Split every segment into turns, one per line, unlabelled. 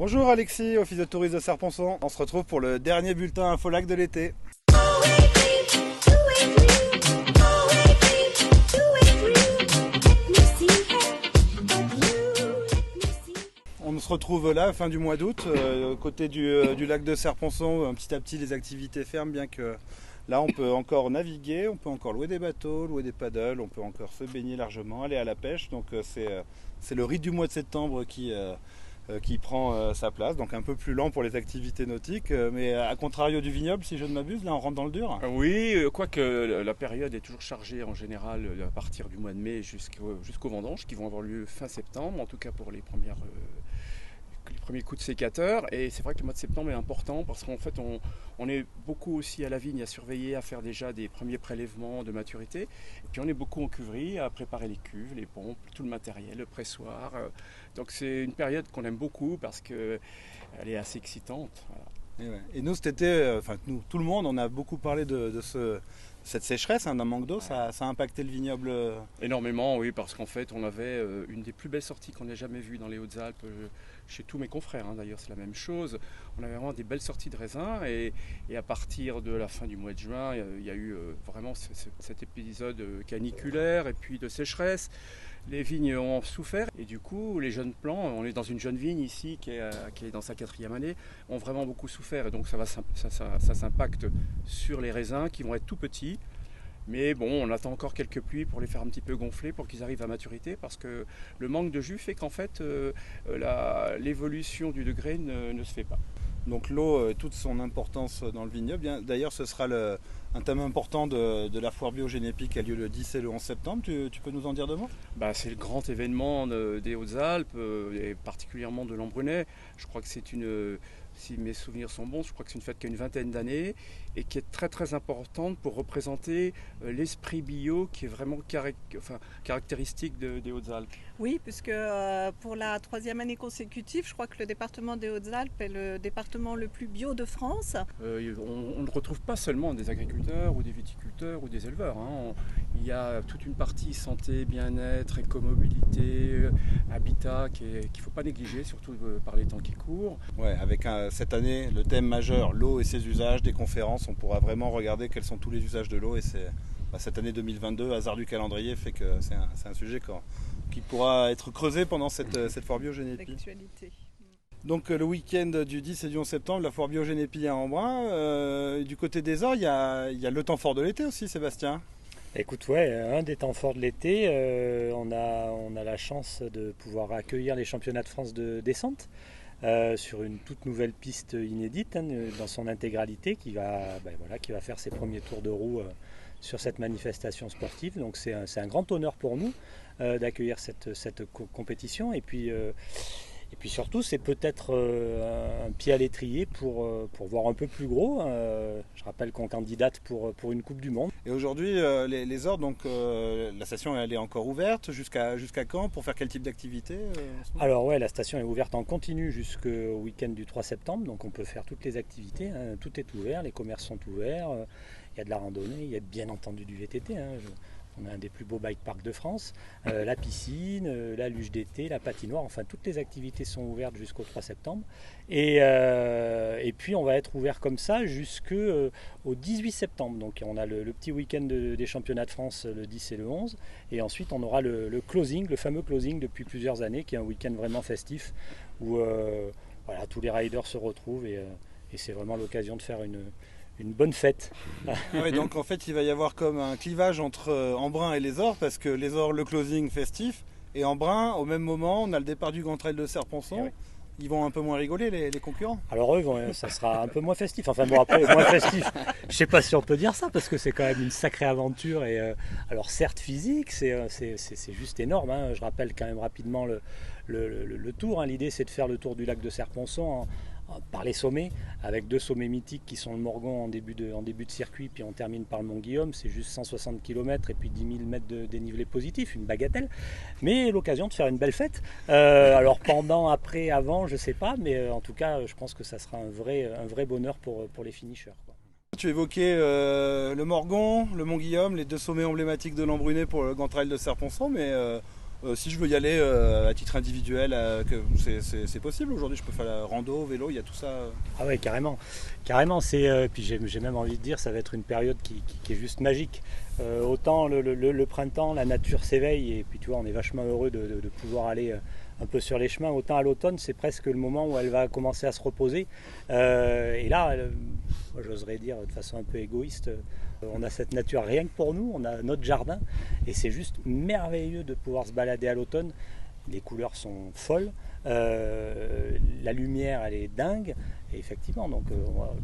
Bonjour Alexis, office de tourisme de Serponçon. On se retrouve pour le dernier bulletin Infolac de l'été. On se retrouve là, fin du mois d'août, côté du lac de Serponçon. Petit à petit, les activités ferment, bien que là, on peut encore naviguer, on peut encore louer des bateaux, louer des paddles, on peut encore se baigner largement, aller à la pêche. Donc c'est le rythme du mois de septembre qui prend sa place, donc un peu plus lent pour les activités nautiques, mais à contrario du vignoble, si je ne m'abuse, là on rentre dans le dur.
Oui, quoique la période est toujours chargée en général à partir du mois de mai jusqu'aux vendanges qui vont avoir lieu fin septembre, en tout cas pour les premiers coups de sécateur. Et c'est vrai que le mois de septembre est important parce qu'en fait on est beaucoup aussi à la vigne à surveiller, à faire déjà des premiers prélèvements de maturité. Et puis on est beaucoup en cuverie à préparer les cuves, les pompes, tout le matériel, le pressoir. Donc c'est une période qu'on aime beaucoup parce qu'elle est assez excitante. Voilà.
Et nous cet été, tout le monde, on a beaucoup parlé de cette sécheresse, d'un manque d'eau. Ça a impacté le vignoble
énormément, oui, parce qu'en fait on avait une des plus belles sorties qu'on ait jamais vues dans les Hautes-Alpes. Chez tous mes confrères, d'ailleurs c'est la même chose. On avait vraiment des belles sorties de raisins et à partir de la fin du mois de juin, il y a eu vraiment cet épisode caniculaire et puis de sécheresse. Les vignes ont souffert et du coup les jeunes plants, on est dans une jeune vigne ici qui est dans sa 4e année, ont vraiment beaucoup souffert et donc ça s'impacte sur les raisins qui vont être tout petits. Mais bon, on attend encore quelques pluies pour les faire un petit peu gonfler, pour qu'ils arrivent à maturité, parce que le manque de jus fait qu'en fait, l'évolution du degré ne se fait pas.
Donc l'eau, toute son importance dans le vignoble. D'ailleurs, ce sera un thème important de la foire biogénépique qui a lieu le 10 et le 11 septembre. Tu peux nous en dire deux mots ?
C'est le grand événement des Hautes-Alpes, et particulièrement de l'Embrunais. Je crois que si mes souvenirs sont bons, je crois que c'est une fête qui a une 20aine d'années et qui est très très importante pour représenter l'esprit bio qui est vraiment caractéristique des Hautes-Alpes.
Oui, puisque pour la 3e année consécutive, je crois que le département des Hautes-Alpes est le département le plus bio de France.
On ne retrouve pas seulement des agriculteurs ou des viticulteurs ou des éleveurs. Il y a toute une partie santé, bien-être, écomobilité, habitat qu'il ne faut pas négliger, surtout par les temps qui courent.
Ouais, avec cette année, le thème majeur, l'eau et ses usages, des conférences, on pourra vraiment regarder quels sont tous les usages de l'eau. Et cette année 2022, hasard du calendrier, fait que c'est un sujet qui pourra être creusé pendant cette foire biogénépique.
L'actualité.
Donc le week-end du 10 et du 11 septembre, la foire biogénépique à Embrun. Du côté des Ors, il y a le temps fort de l'été aussi, Sébastien.
Écoute, un des temps forts de l'été, on a la chance de pouvoir accueillir les championnats de France de descente. Sur une toute nouvelle piste inédite dans son intégralité qui va faire ses premiers tours de roue sur cette manifestation sportive. Donc c'est un grand honneur pour nous d'accueillir cette compétition et puis surtout c'est peut-être un pied à l'étrier pour voir un peu plus gros. Je rappelle qu'on candidate pour une Coupe du Monde.
Et aujourd'hui les Ors, donc la station elle est encore ouverte jusqu'à quand, pour faire quel type d'activité
Alors la station est ouverte en continu jusqu'au week-end du 3 septembre, donc on peut faire toutes les activités, tout est ouvert, les commerces sont ouverts, il y a de la randonnée, il y a bien entendu du VTT. On a un des plus beaux bike parks de France, la piscine, la luge d'été, la patinoire, enfin toutes les activités sont ouvertes jusqu'au 3 septembre. Et puis on va être ouvert comme ça jusqu'au 18 septembre. Donc on a le petit week-end des championnats de France le 10 et le 11. Et ensuite on aura le closing, le fameux closing depuis plusieurs années, qui est un week-end vraiment festif où tous les riders se retrouvent et c'est vraiment l'occasion de faire une bonne fête.
Oui, donc en fait il va y avoir comme un clivage entre Embrun et les Ors, parce que les Ors, le closing festif, et Embrun, au même moment, on a le départ du Grand Trail de Serponçon. Oui. Ils vont un peu moins rigoler, les concurrents.
Alors eux, ça sera un peu moins festif. Enfin bon, après, moins festif, je ne sais pas si on peut dire ça, parce que c'est quand même une sacrée aventure. Et alors certes physique, c'est juste énorme. Je rappelle quand même rapidement le tour. L'idée c'est de faire le tour du lac de Serponçon par les sommets, avec 2 sommets mythiques qui sont le Morgon en début de circuit, puis on termine par le Mont Guillaume. C'est juste 160 km et puis 10 000 mètres de dénivelé positif, une bagatelle, mais l'occasion de faire une belle fête. Alors pendant, après, avant, je sais pas, mais en tout cas je pense que ça sera un vrai bonheur pour les finishers, quoi.
Tu évoquais le Morgon, le Mont Guillaume, les 2 sommets emblématiques de l'Embrunais pour le Grand Trail de Serponçon, mais Si je veux y aller à titre individuel, c'est possible aujourd'hui. Je peux faire la rando, vélo, il y a tout ça.
Ah ouais, carrément. Carrément, puis j'ai même envie de dire, ça va être une période qui est juste magique. Autant le printemps, la nature s'éveille et puis tu vois, on est vachement heureux de pouvoir aller un peu sur les chemins. Autant à l'automne, c'est presque le moment où elle va commencer à se reposer. Et là, moi, j'oserais dire de façon un peu égoïste, on a cette nature rien que pour nous, on a notre jardin et c'est juste merveilleux de pouvoir se balader à l'automne. Les couleurs sont folles, la lumière elle est dingue et effectivement donc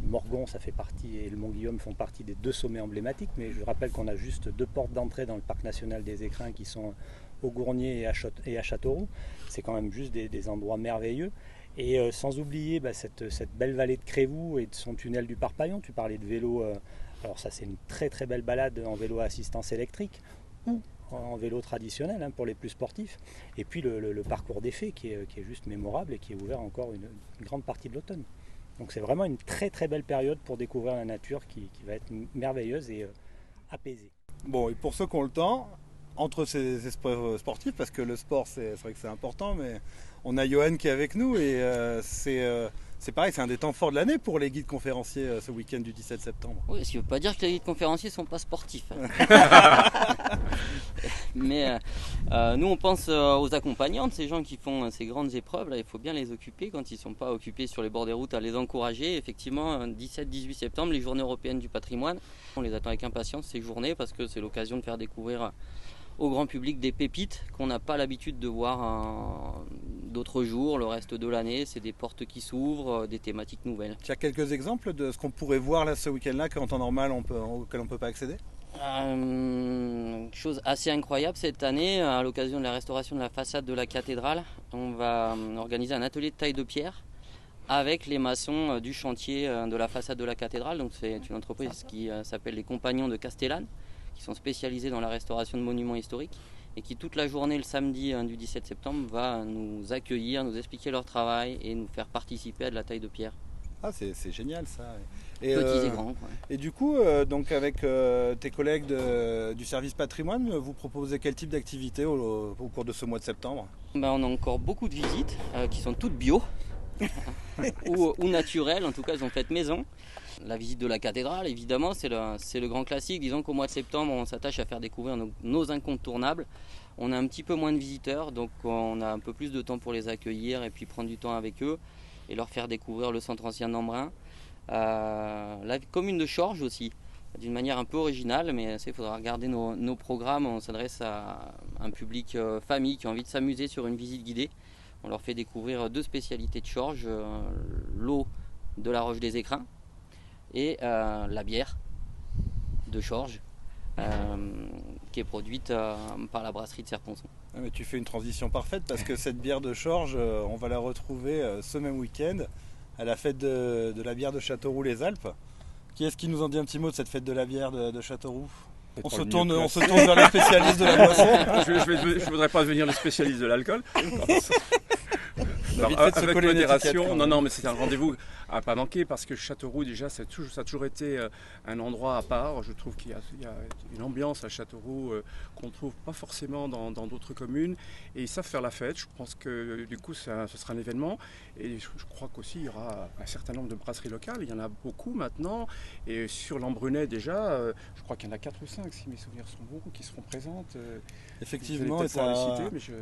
Morgon ça fait partie et le Mont Guillaume font partie des 2 sommets emblématiques, mais je rappelle qu'on a juste 2 portes d'entrée dans le parc national des Écrins qui sont au Gournier et à Châteauroux. C'est quand même juste des endroits merveilleux. Et sans oublier cette belle vallée de Crévoux et de son tunnel du Parpaillon. Tu parlais de vélo, alors ça c'est une très très belle balade en vélo à assistance électrique ou en vélo traditionnel pour les plus sportifs. Et puis le parcours des Fées qui est juste mémorable et qui est ouvert encore une grande partie de l'automne. Donc c'est vraiment une très très belle période pour découvrir la nature qui va être merveilleuse et apaisée.
Bon, et pour ceux qui ont le temps, entre ces sportifs, parce que le sport c'est vrai que c'est important, mais on a Johan qui est avec nous et c'est pareil, c'est un des temps forts de l'année pour les guides conférenciers ce week-end du 17 septembre.
Oui, ce qui ne veut pas dire que les guides conférenciers ne sont pas sportifs. Mais nous on pense aux accompagnants de ces gens qui font ces grandes épreuves. Là, il faut bien les occuper quand ils ne sont pas occupés sur les bords des routes, à les encourager. Effectivement, 17-18 septembre, les journées européennes du patrimoine. On les attend avec impatience ces journées parce que c'est l'occasion de faire découvrir au grand public des pépites qu'on n'a pas l'habitude de voir d'autres jours, le reste de l'année. C'est des portes qui s'ouvrent, des thématiques nouvelles.
Tu as quelques exemples de ce qu'on pourrait voir là ce week-end-là qu'en temps normal auquel on ne peut pas accéder?
Chose assez incroyable cette année, à l'occasion de la restauration de la façade de la cathédrale, on va organiser un atelier de taille de pierre avec les maçons du chantier de la façade de la cathédrale. Donc c'est une entreprise qui s'appelle les Compagnons de Castellane, qui sont spécialisés dans la restauration de monuments historiques et qui toute la journée le samedi du 17 septembre va nous accueillir, nous expliquer leur travail et nous faire participer à de la taille de pierre.
Ah, c'est génial ça.
Et petits et grands. Ouais.
Et du coup, donc avec tes collègues du service patrimoine, vous proposez quel type d'activité au cours de ce mois de septembre?
On a encore beaucoup de visites qui sont toutes bio ou naturelles, en tout cas elles ont fait maison. La visite de la cathédrale, évidemment, c'est le grand classique. Disons qu'au mois de septembre, on s'attache à faire découvrir nos incontournables. On a un petit peu moins de visiteurs, donc on a un peu plus de temps pour les accueillir et puis prendre du temps avec eux et leur faire découvrir le centre ancien d'Embrun. La commune de Chorges aussi, d'une manière un peu originale, mais il faudra regarder nos programmes. On s'adresse à un public famille qui a envie de s'amuser sur une visite guidée. On leur fait découvrir 2 spécialités de Chorges, l'eau de la Roche des Écrins et la bière de Chorges qui est produite par la brasserie de Serponçon.
Ah, mais tu fais une transition parfaite parce que cette bière de Chorges, on va la retrouver ce même week-end à la fête de la bière de Châteauroux-les-Alpes. Qui est-ce qui nous en dit un petit mot de cette fête de la bière de Châteauroux? On se tourne vers le spécialiste de la boisson.
Je voudrais pas devenir le spécialiste de l'alcool. Alors, avec modération, non, mais c'est un rendez-vous à pas manquer parce que Châteauroux, déjà, ça a toujours été un endroit à part. Je trouve qu'il y a une ambiance à Châteauroux qu'on ne trouve pas forcément dans d'autres communes. Et ils savent faire la fête. Je pense que du coup, ce sera un événement. Et je crois qu'aussi, il y aura un certain nombre de brasseries locales. Il y en a beaucoup maintenant. Et sur l'Embrunais, déjà, je crois qu'il y en a 4 ou 5, si mes souvenirs sont bons, qui seront présentes.
Effectivement,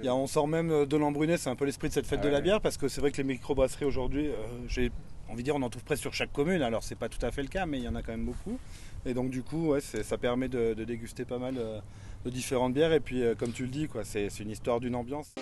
on sort même de l'Embrunais, c'est un peu l'esprit de cette fête de la bière, parce que c'est vrai que les microbrasseries aujourd'hui, j'ai envie de dire, on en trouve presque sur chaque commune, alors c'est pas tout à fait le cas, mais il y en a quand même beaucoup. Et donc du coup, ça permet de déguster pas mal de différentes bières, et puis comme tu le dis, c'est une histoire d'une ambiance.